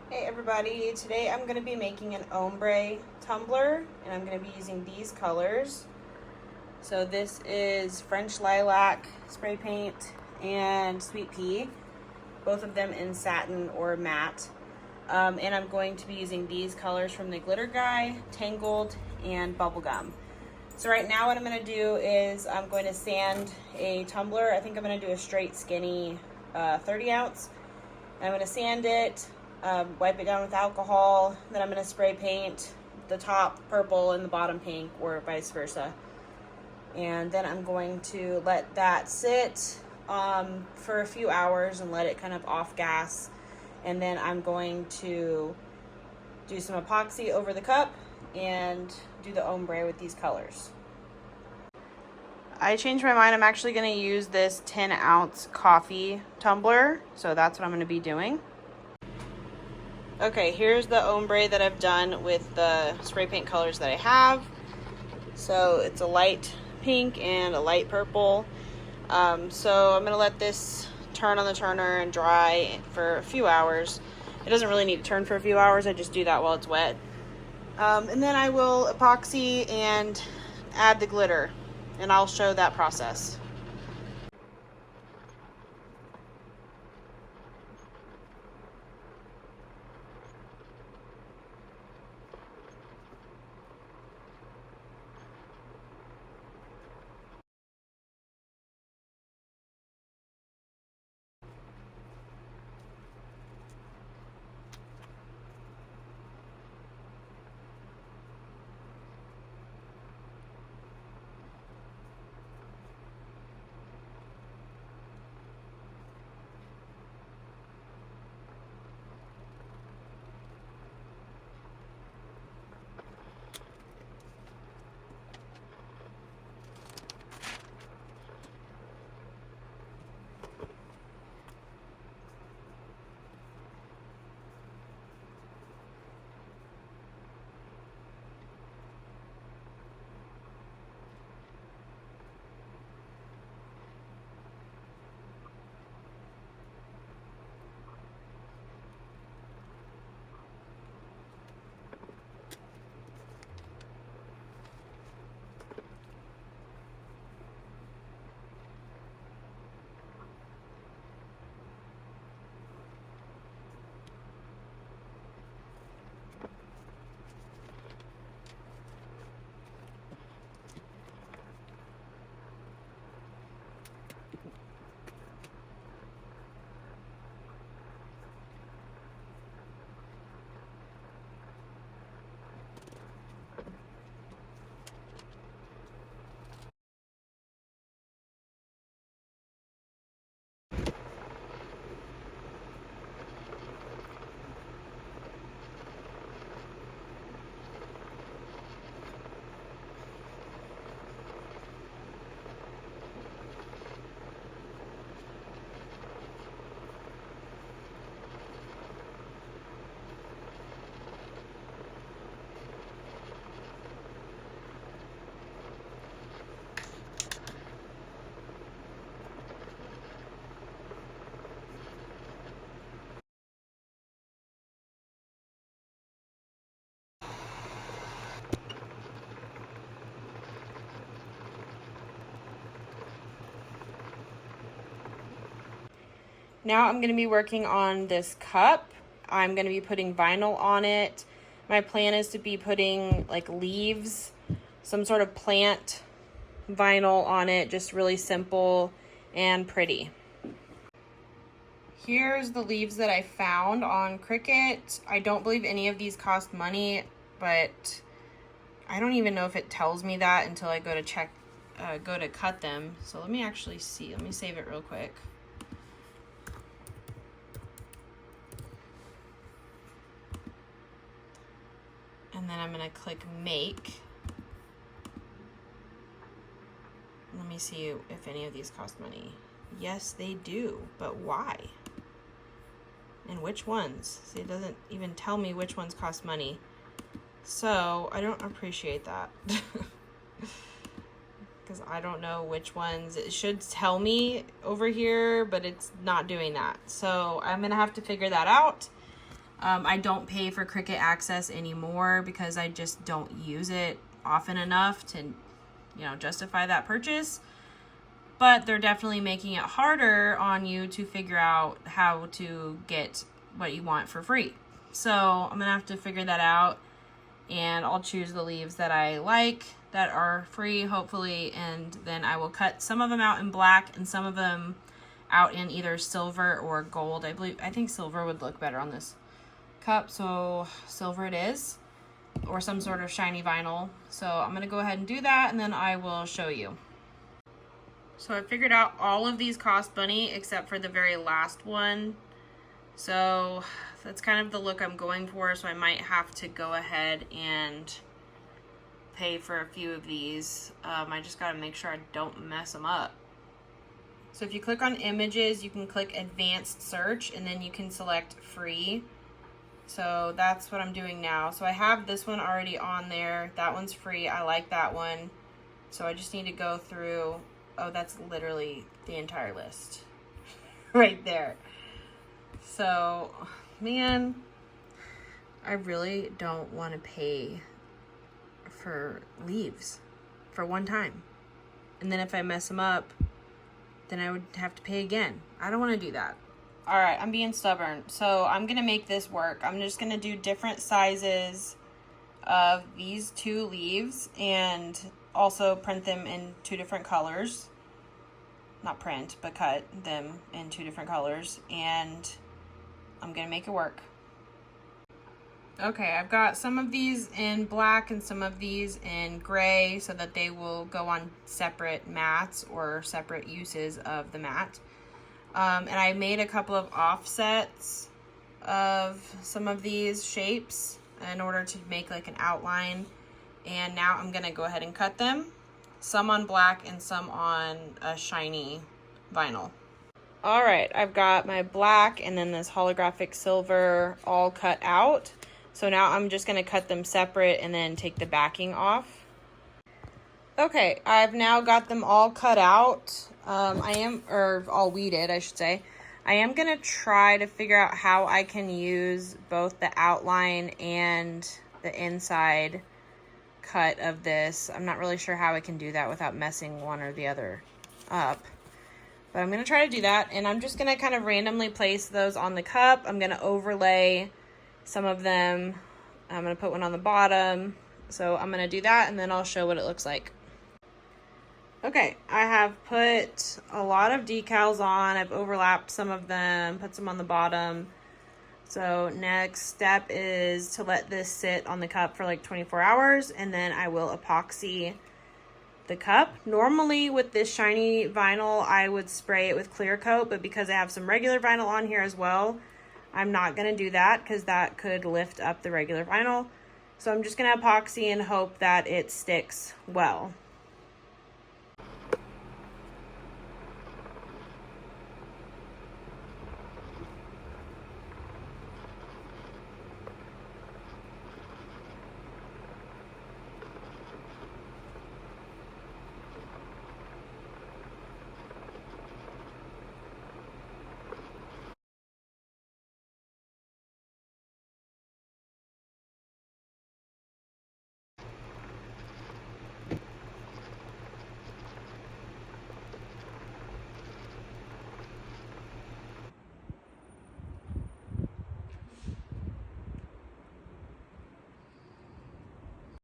Hey everybody, today I'm going to be making an ombre tumbler and I'm going to be using these colors. So this is French lilac spray paint and sweet pea, both of them in satin or matte. And I'm going to be using these colors from the Glitter Guy, Tangled, and Bubblegum. So right now what I'm going to do is I'm going to sand a tumbler. I think I'm going to do a straight skinny 30 ounce. I'm going to sand it, wipe it down with alcohol, then I'm going to spray paint the top purple and the bottom pink, or vice versa. And then I'm going to let that sit for a few hours and let it kind of off gas. And then I'm going to do some epoxy over the cup and do the ombre with these colors. I changed my mind. I'm actually going to use this 10-ounce coffee tumbler, so that's what I'm going to be doing. Okay, here's the ombre that I've done with the spray paint colors that I have. So it's a light pink and a light purple. So I'm going to let this turn on the turner and dry for a few hours. It doesn't really need to turn for a few hours. I just do that while it's wet. And then I will epoxy and add the glitter, and I'll show that process. Now I'm going to be working on this cup. I'm going to be putting vinyl on it. My plan is to be putting like leaves, some sort of plant vinyl on it, just really simple and pretty. Here's the leaves that I found on Cricut. I don't believe any of these cost money, but I don't even know if it tells me that until I go to cut them. So let me actually see. Let me save it real quick. And then I'm going to click make. Let me see if any of these cost money. Yes, they do, but why? And which ones? See, it doesn't even tell me which ones cost money. So I don't appreciate that. Because I don't know which ones. It should tell me over here, but it's not doing that. So I'm going to have to figure that out. I don't pay for Cricut Access anymore because I just don't use it often enough to, justify that purchase. But they're definitely making it harder on you to figure out how to get what you want for free. So I'm gonna have to figure that out, and I'll choose the leaves that I like that are free, hopefully, and then I will cut some of them out in black and some of them out in either silver or gold. I think silver would look better on this cup, so silver it is, or some sort of shiny vinyl. So I'm gonna go ahead and do that, and then I will show you. So I figured out all of these cost money except for the very last one. So that's kind of the look I'm going for, so I might have to go ahead and pay for a few of these. I just gotta make sure I don't mess them up. So if you click on images, you can click advanced search and then you can select free. So that's what I'm doing now. So I have this one already on there. That one's free. I like that one. So I just need to go through. Oh, that's literally the entire list right there. So, man, I really don't want to pay for leaves for one time. And then if I mess them up, then I would have to pay again. I don't want to do that. All right, I'm being stubborn. So I'm going to make this work. I'm just going to do different sizes of these two leaves and also print them in 2 different colors. Not print, but cut them in 2 different colors, and I'm gonna make it work. Okay, I've got some of these in black and some of these in gray so that they will go on separate mats or separate uses of the mat. And I made a couple of offsets of some of these shapes in order to make like an outline. And now I'm gonna go ahead and cut them. Some on black and some on a shiny vinyl. All right, I've got my black and then this holographic silver all cut out. So now I'm just gonna cut them separate and then take the backing off. Okay, I've now got them all cut out. Or all weeded, I should say. I am gonna try to figure out how I can use both the outline and the inside cut of this. I'm not really sure how I can do that without messing one or the other up. But I'm gonna try to do that, and I'm just gonna kind of randomly place those on the cup. I'm gonna overlay some of them. I'm gonna put one on the bottom. So I'm gonna do that, and then I'll show what it looks like. Okay, I have put a lot of decals on. I've overlapped some of them, put some on the bottom. So next step is to let this sit on the cup for like 24 hours, and then I will epoxy the cup. Normally with this shiny vinyl, I would spray it with clear coat, but because I have some regular vinyl on here as well, I'm not gonna do that because that could lift up the regular vinyl. So I'm just gonna epoxy and hope that it sticks well.